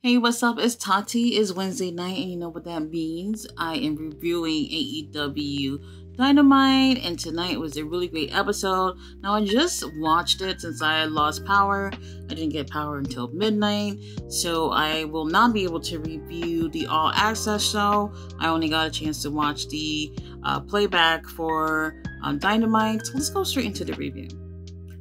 Hey, what's up? It's Tati. It's Wednesday night, and you know what that means. I am reviewing AEW Dynamite, and tonight was a really great episode. Now, I just watched it since I lost power. I didn't get power until midnight, so I will not be able to review the All Access show. I only got a chance to watch the playback for Dynamite, so let's go straight into the review.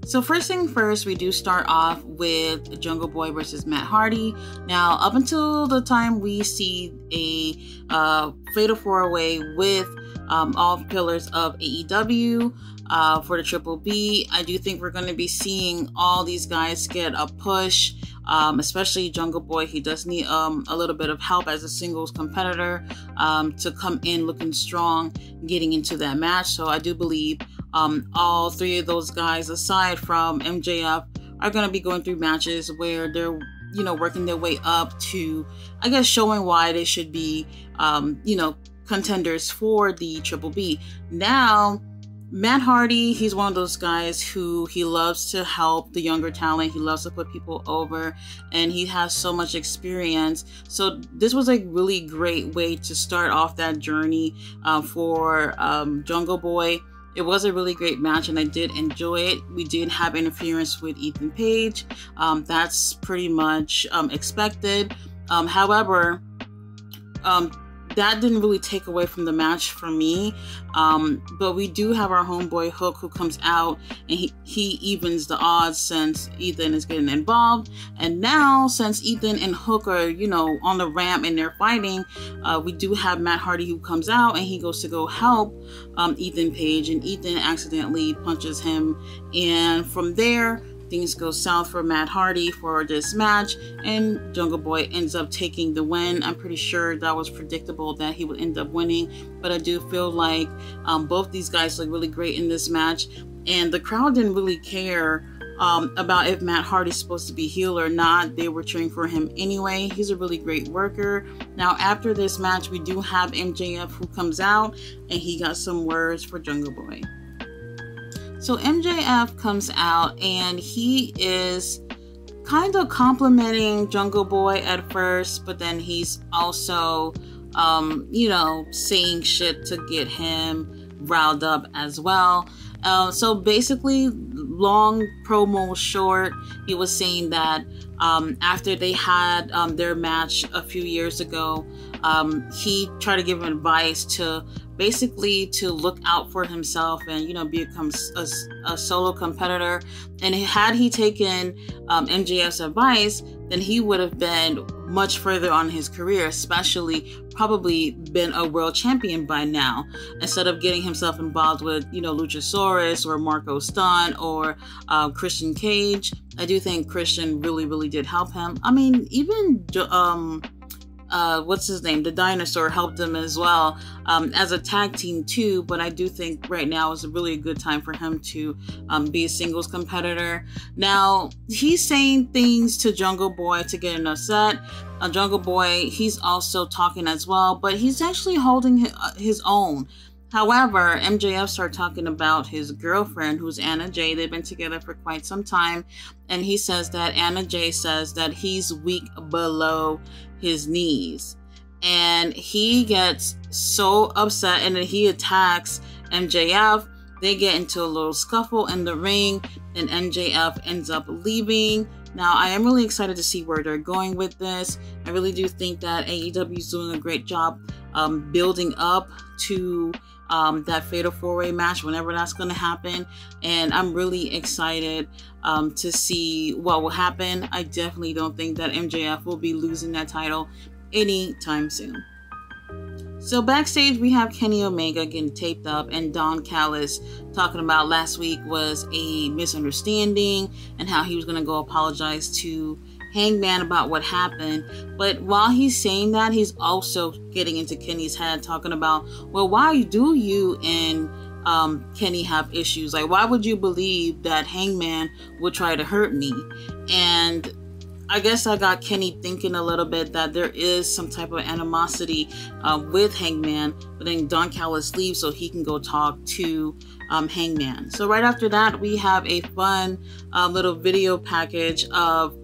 So first thing first, we do start off with Jungle Boy versus Matt Hardy. Now, up until the time we see a fatal four-way with all pillars of AEW for the Triple B, I do think we're going to be seeing all these guys get a push, especially Jungle Boy. He does need a little bit of help as a singles competitor to come in looking strong, getting into that match. So I do believe all three of those guys, aside from MJF, are going to be going through matches where they're, working their way up to, I guess, showing why they should be, contenders for the Triple B. Now, Matt Hardy, he's one of those guys who he loves to help the younger talent. He loves to put people over, and he has so much experience. So this was a really great way to start off that journey for Jungle Boy. It was a really great match, and I did enjoy it. We did have interference with Ethan Page. That's pretty much expected. However, that didn't really take away from the match for me. But we do have our homeboy Hook, who comes out and he evens the odds since Ethan is getting involved. And now, since Ethan and Hook are, on the ramp and they're fighting, we do have Matt Hardy who comes out and he goes to go help Ethan Page, and Ethan accidentally punches him. And from there, things go south for Matt Hardy for this match, and Jungle Boy ends up taking the win. I'm pretty sure that was predictable that he would end up winning, but I do feel like both these guys look really great in this match, and the crowd didn't really care about if Matt Hardy's supposed to be heel or not. They were cheering for him anyway. He's a really great worker. Now, after this match, we do have MJF who comes out, and he got some words for Jungle Boy. So MJF comes out and he is kind of complimenting Jungle Boy at first, but then he's also, saying shit to get him riled up as well. So basically, long promo short, he was saying that after they had their match a few years ago, he tried to give him advice to basically to look out for himself and become a solo competitor. And had he taken MJF's advice, then he would have been much further on his career, especially probably been a world champion by now, instead of getting himself involved with Luchasaurus or Marco Stunt or Christian Cage. I do think Christian really did help him. I mean, even what's his name? The Dinosaur helped him as well as a tag team too. But I do think right now is a really good time for him to be a singles competitor. Now, he's saying things to Jungle Boy to get him upset. Jungle Boy, he's also talking as well, but he's actually holding his own. However, MJF started talking about his girlfriend, who's Anna Jay. They've been together for quite some time. And he says that Anna Jay says that he's weak below his knees. And he gets so upset, and then he attacks MJF. They get into a little scuffle in the ring, and MJF ends up leaving. Now, I am really excited to see where they're going with this. I really do think that AEW is doing a great job building up to that Fatal 4-Way match whenever that's going to happen. And I'm really excited to see what will happen. I definitely don't think that MJF will be losing that title anytime soon. So backstage, we have Kenny Omega getting taped up, and Don Callis talking about last week was a misunderstanding and how he was going to go apologize to Hangman about what happened. But while he's saying that, he's also getting into Kenny's head, talking about, well, why do you and Kenny have issues? Like, why would you believe that Hangman would try to hurt me? And I guess I got Kenny thinking a little bit that there is some type of animosity with Hangman, but then Don Callis leaves so he can go talk to Hangman. So right after that, we have a fun little video package of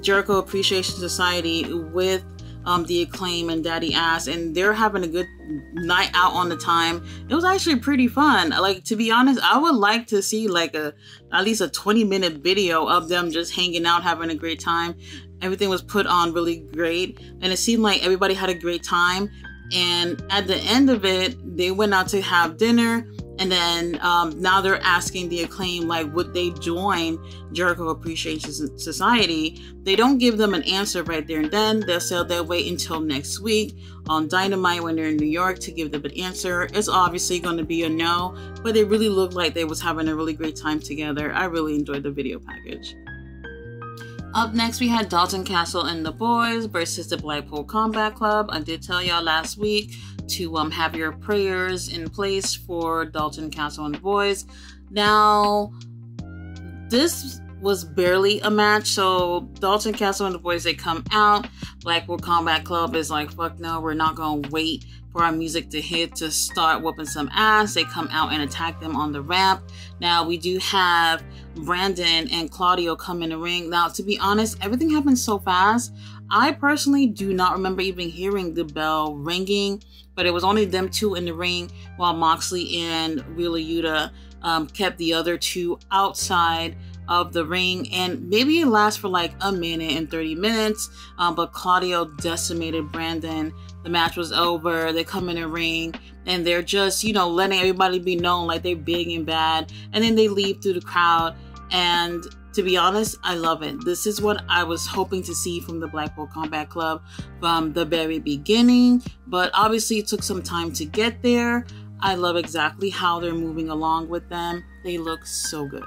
Jericho Appreciation Society with the Acclaim and Daddy Ass, and they're having a good night out on the time. It was actually pretty fun. Like, to be honest, I would like to see like at least a 20-minute video of them just hanging out, having a great time. Everything was put on really great, and it seemed like everybody had a great time. And at the end of it, they went out to have dinner. And then now they're asking the Acclaim, like, would they join Jericho Appreciation Society? They don't give them an answer right there and then. They'll say they'll wait until next week on Dynamite when they're in New York to give them an answer. It's obviously going to be a no, but they really looked like they was having a really great time together. I really enjoyed the video package. Up next, we had Dalton Castle and the Boys versus the Blackpool Combat Club. I did tell y'all last week to have your prayers in place for Dalton Castle and the Boys. Now, this was barely a match. So Dalton Castle and the Boys, they come out. Blackpool Combat Club is like, fuck no, we're not gonna wait for our music to hit to start whooping some ass. They come out and attack them on the ramp. Now we do have Brandon and Claudio come in the ring. Now, to be honest, everything happened so fast. I personally do not remember even hearing the bell ringing, but it was only them two in the ring while Moxley and Wheeler Yuta kept the other two outside of the ring, and maybe it lasts for like a minute and 30 minutes, but Claudio decimated Brandon. The match was over. They come in the ring and they're just, letting everybody be known like they're big and bad, and then they leave through the crowd. And to be honest, I love it. This is what I was hoping to see from the Blackpool Combat Club from the very beginning, but obviously it took some time to get there. I love exactly how they're moving along with them. They look so good.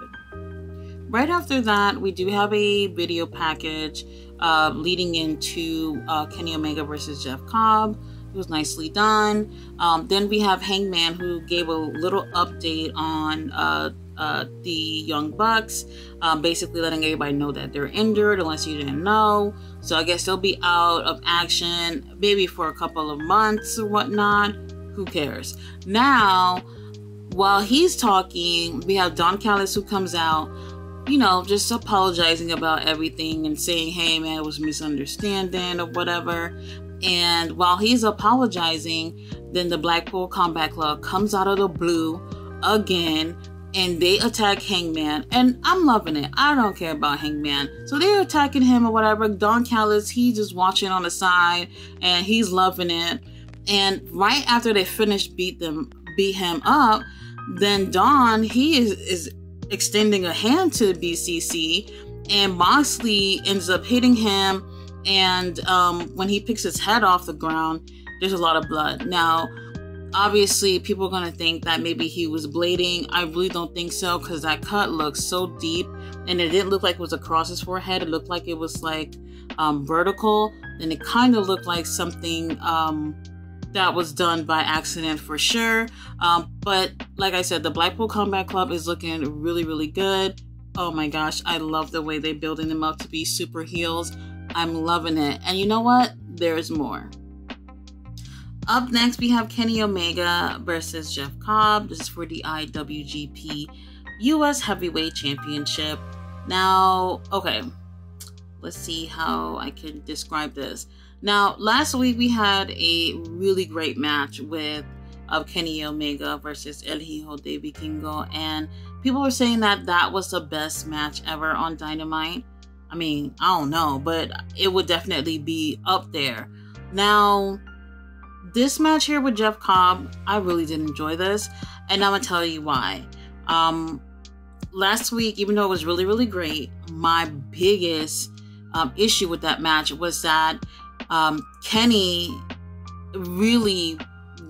Right after that, we do have a video package leading into Kenny Omega versus Jeff Cobb. It was nicely done. Then we have Hangman, who gave a little update on the Young Bucks, basically letting everybody know that they're injured, unless you didn't know. So I guess they'll be out of action maybe for a couple of months or whatnot. Who cares? Now, while he's talking, we have Don Callis, who comes out, just apologizing about everything and saying, hey man, it was a misunderstanding or whatever. And while he's apologizing, then the Blackpool Combat Club comes out of the blue again, and they attack Hangman, and I'm loving it. I don't care about Hangman. So they're attacking him or whatever. Don Callis, he's just watching on the side, and he's loving it. And right after they finish beat him up, then Don, he is extending a hand to BCC, and Moxley ends up hitting him. And when he picks his head off the ground, there's a lot of blood. Now, obviously, people are going to think that maybe he was bleeding. I really don't think so, because that cut looks so deep, and it didn't look like it was across his forehead. It looked like it was like vertical, and it kind of looked like something that was done by accident for sure. But like I said, the Blackpool Combat Club is looking really, really good. Oh my gosh, I love the way they're building them up to be super heels. I'm loving it. And you know what? There's more. Up next, we have Kenny Omega versus Jeff Cobb. This is for the IWGP US Heavyweight Championship. Now, okay, let's see how I can describe this. Now, last week we had a really great match with Kenny Omega versus El Hijo de Vikingo, and people were saying that that was the best match ever on Dynamite. I mean, I don't know, but it would definitely be up there. Now, this match here with Jeff Cobb, I really did enjoy this, and I'm gonna tell you why. Last week, even though it was really, really great, my biggest issue with that match was that Kenny really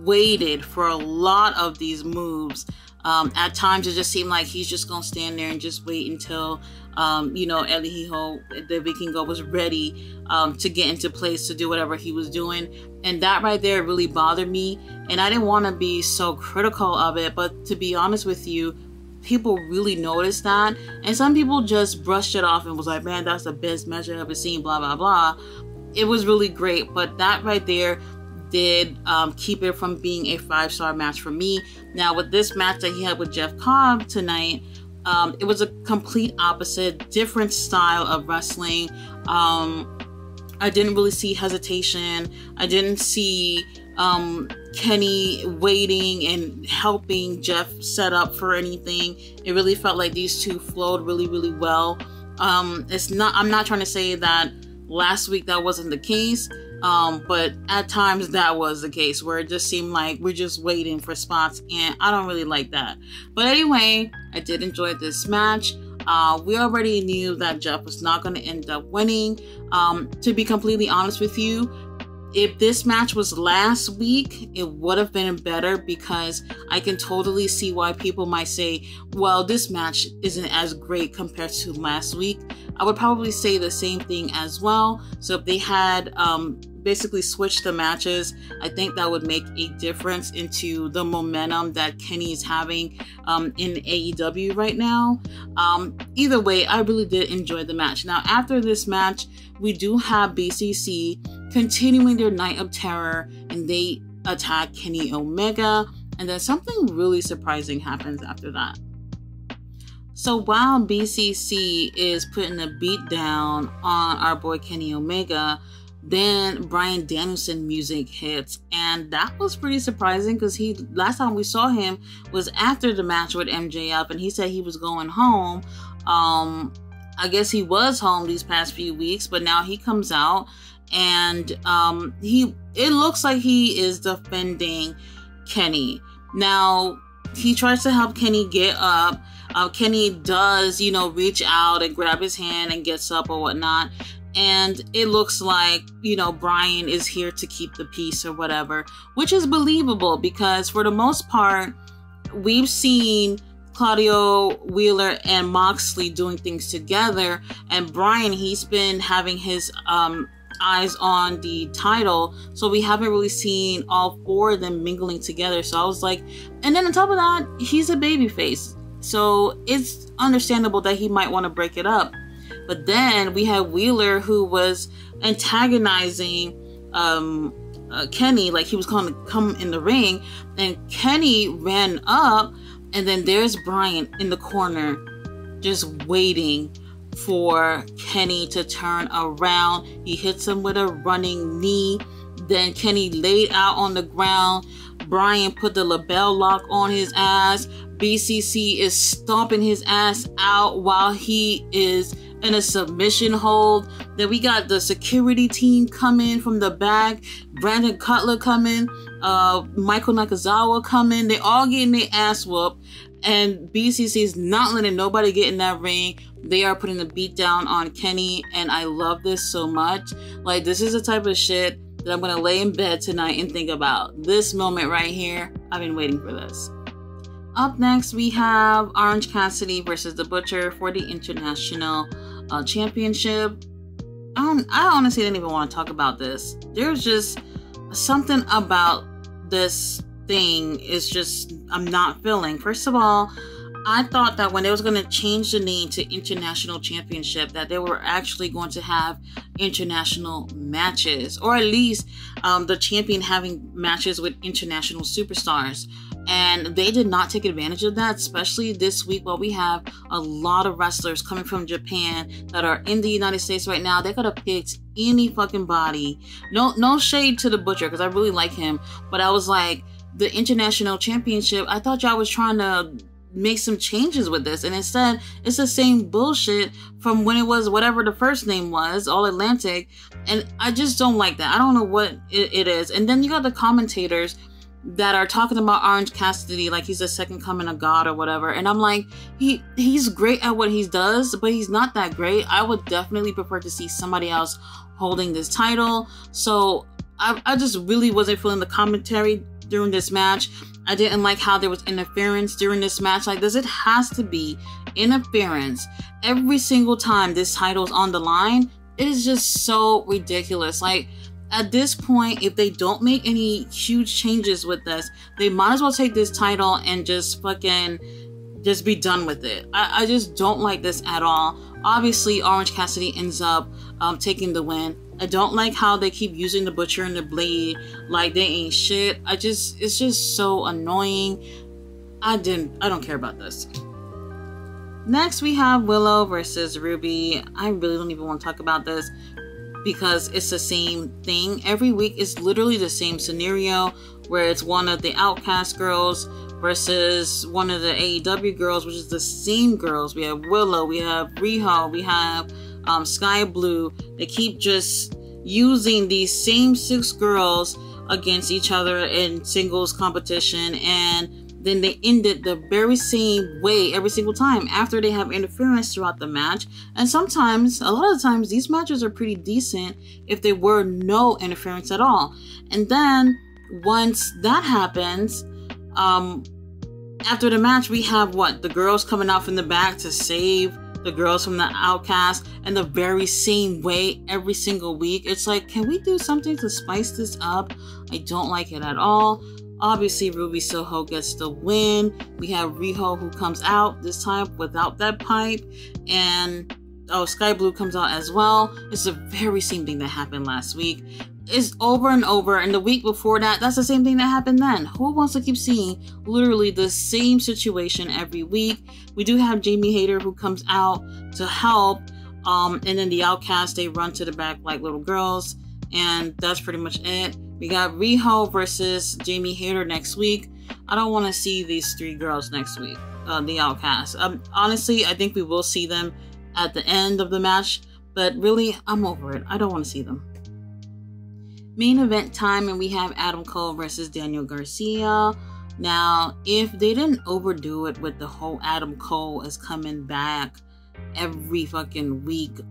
waited for a lot of these moves. At times, it just seemed like he's just gonna stand there and just wait until El Hijo de Vikingo was ready to get into place to do whatever he was doing. And that right there really bothered me. And I didn't want to be so critical of it, but to be honest with you, people really noticed that. And some people just brushed it off and was like, man, that's the best match I've ever seen, blah, blah, blah. It was really great, but that right there did keep it from being a 5-star match for me. Now, with this match that he had with Jeff Cobb tonight, It was a complete opposite, different style of wrestling. I didn't really see hesitation. I didn't see Kenny waiting and helping Jeff set up for anything. It really felt like these two flowed really, really well. I'm not trying to say that last week that wasn't the case, but at times that was the case, where it just seemed like we're just waiting for spots, and I don't really like that. But anyway, I did enjoy this match. We already knew that Jeff was not going to end up winning. To be completely honest with you, if this match was last week, it would have been better, because I can totally see why people might say, well, this match isn't as great compared to last week. I would probably say the same thing as well. So if they had basically switched the matches, I think that would make a difference into the momentum that Kenny is having in AEW right now. Either way, I really did enjoy the match. Now, after this match, we do have BCC continuing their Night of Terror, and they attack Kenny Omega, and then something really surprising happens after that. So while BCC is putting a beat down on our boy Kenny Omega, then Bryan Danielson music hits, and that was pretty surprising, because last time we saw him was after the match with MJF, and he said he was going home. I guess he was home these past few weeks, but now he comes out, and it looks like he is defending Kenny. Now, he tries to help Kenny get up. Kenny does, reach out and grab his hand and gets up or whatnot. And it looks like, Bryan is here to keep the peace or whatever, which is believable, because for the most part, we've seen Claudio, Wheeler, and Moxley doing things together. And Bryan, he's been having his eyes on the title, so we haven't really seen all four of them mingling together. So I was like, and then on top of that, he's a babyface, so it's understandable that he might want to break it up. But then we had Wheeler, who was antagonizing Kenny, like he was going to come in the ring, and Kenny ran up, and then there's Bryan in the corner just waiting for Kenny to turn around. He hits him with a running knee. Then Kenny laid out on the ground. Bryan put the label lock on his ass. BCC is stomping his ass out while he is in a submission hold. Then we got the security team coming from the back. Brandon Cutler coming. Michael Nakazawa coming. They all getting their ass whooped. And BCC is not letting nobody get in that ring. They are putting the beat down on Kenny, and I love this so much. Like, this is the type of shit that I'm gonna lay in bed tonight and think about. This moment right here, I've been waiting for this. Up next, we have Orange Cassidy versus The Butcher for the International Championship. I honestly didn't even want to talk about this. There's just something about this thing is just, I'm not feeling. First of all, I thought that when they was going to change the name to International Championship, that they were actually going to have international matches, or at least the champion having matches with international superstars. And they did not take advantage of that, especially this week while we have a lot of wrestlers coming from Japan that are in the United States right now. They could have picked any fucking body. No shade to the Butcher, because I really like him. But I was like, the International Championship, I thought y'all was trying to make some changes with this, and instead it's the same bullshit from when it was whatever the first name was, All Atlantic, and I just don't like that. I don't know what it is. And then you got the commentators that are talking about Orange Cassidy like he's the second coming of God or whatever, and I'm like, he's great at what he does, but he's not that great. I would definitely prefer to see somebody else holding this title. So I just really wasn't feeling the commentary during this match. I didn't like how there was interference during this match. Like, does it has to be interference every single time this title's on the line? It is just so ridiculous. Like, at this point, if they don't make any huge changes with this, they might as well take this title and just be done with it. I just don't like this at all. Obviously, Orange Cassidy ends up taking the win. I don't like how they keep using the Butcher and the Blade like they ain't shit. It's just so annoying. I don't care about this. Next, we have Willow versus Ruby. I really don't even want to talk about this because it's the same thing. Every week is literally the same scenario where it's one of the Outcast girls versus one of the AEW girls, which is the same girls. We have Willow, we have Riho, we have Sky Blue. They keep just using these same 6 girls against each other in singles competition, and then they end it the very same way every single time after they have interference throughout the match. And sometimes, a lot of the times, these matches are pretty decent if there were no interference at all. And then once that happens, after the match, we have the girls coming out from the back to save the girls from the Outcast in the very same way every single week. It's like, can we do something to spice this up? I don't like it at all. Obviously, Ruby Soho gets the win. We have Riho who comes out this time without that pipe. And Sky Blue comes out as well. It's the very same thing that happened last week. It's over and over. And the week before that, that's the same thing that happened then. Who wants to keep seeing literally the same situation every week? We do have Jamie Hayter who comes out to help. And then the Outcasts, they run to the back like little girls. And that's pretty much it. We got Riho versus Jamie Hayter next week. I don't want to see these 3 girls next week, the Outcasts. Honestly, I think we will see them at the end of the match, but really, I'm over it. I don't want to see them. Main event time, and we have Adam Cole versus Daniel Garcia. Now, if they didn't overdo it with the whole Adam Cole is coming back every fucking week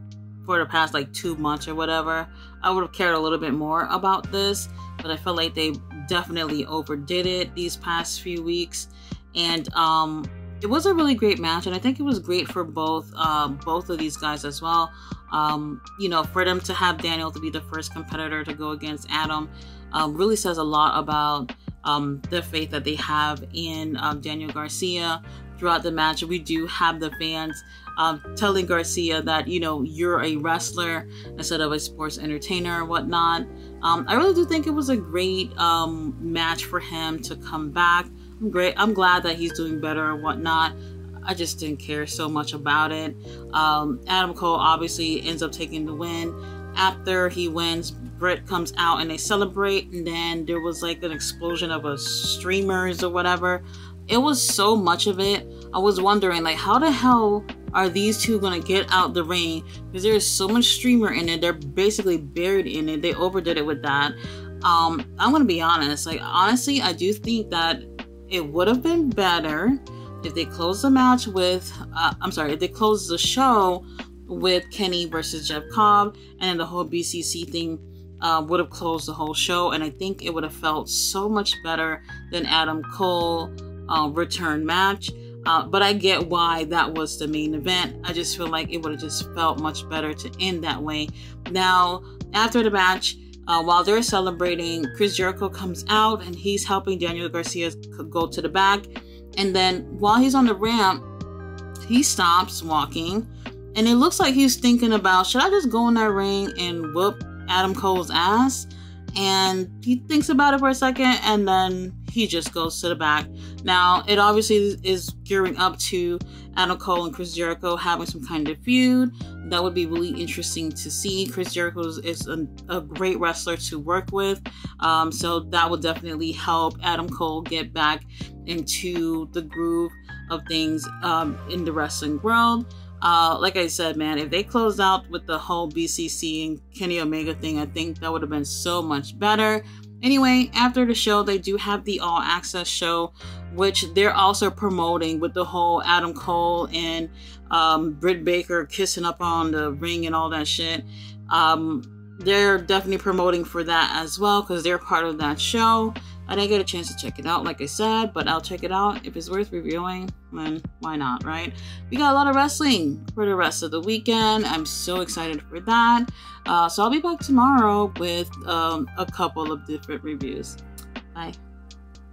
for the past 2 months or whatever, I would have cared a little bit more about this, but I felt like they definitely overdid it these past few weeks. And it was a really great match, and I think it was great for both of these guys as well. For them to have Daniel to be the first competitor to go against Adam really says a lot about the faith that they have in Daniel Garcia. Throughout the match, we do have the fans telling Garcia that, you're a wrestler instead of a sports entertainer or whatnot. I really do think it was a great match for him to come back. I'm glad that he's doing better or whatnot. I just didn't care so much about it. Adam Cole obviously ends up taking the win. After he wins, Britt comes out and they celebrate, and then there was an explosion of streamers or whatever. It was so much of it. I was wondering, how the hell are these two gonna get out the ring? Because there's so much streamer in it. They're basically buried in it. They overdid it with that. I'm gonna be honest. Honestly, I do think that it would have been better if they closed the match with, if they closed the show with Kenny versus Jeff Cobb, and then the whole BCC thing would have closed the whole show. And I think it would have felt so much better than Adam Cole return match. But I get why that was the main event. I just feel like it would have just felt much better to end that way. Now, after the match, while they're celebrating, Chris Jericho comes out and he's helping Daniel Garcia go to the back. And then while he's on the ramp, he stops walking. And it looks like he's thinking about, should I just go in that ring and whoop Adam Cole's ass? And he thinks about it for a second, and then he just goes to the back. Now, it obviously is gearing up to Adam Cole and Chris Jericho having some kind of feud. That would be really interesting to see. Chris Jericho is a great wrestler to work with. So that would definitely help Adam Cole get back into the groove of things in the wrestling world. Like I said, man, if they closed out with the whole BCC and Kenny Omega thing, I think that would have been so much better. Anyway, after the show, they do have the All Access show, which they're also promoting with the whole Adam Cole and Britt Baker kissing up on the ring and all that shit. They're definitely promoting for that as well because they're part of that show. I didn't get a chance to check it out, like I said, but I'll check it out. If it's worth reviewing, then why not, right? We got a lot of wrestling for the rest of the weekend. I'm so excited for that. So I'll be back tomorrow with a couple of different reviews. Bye.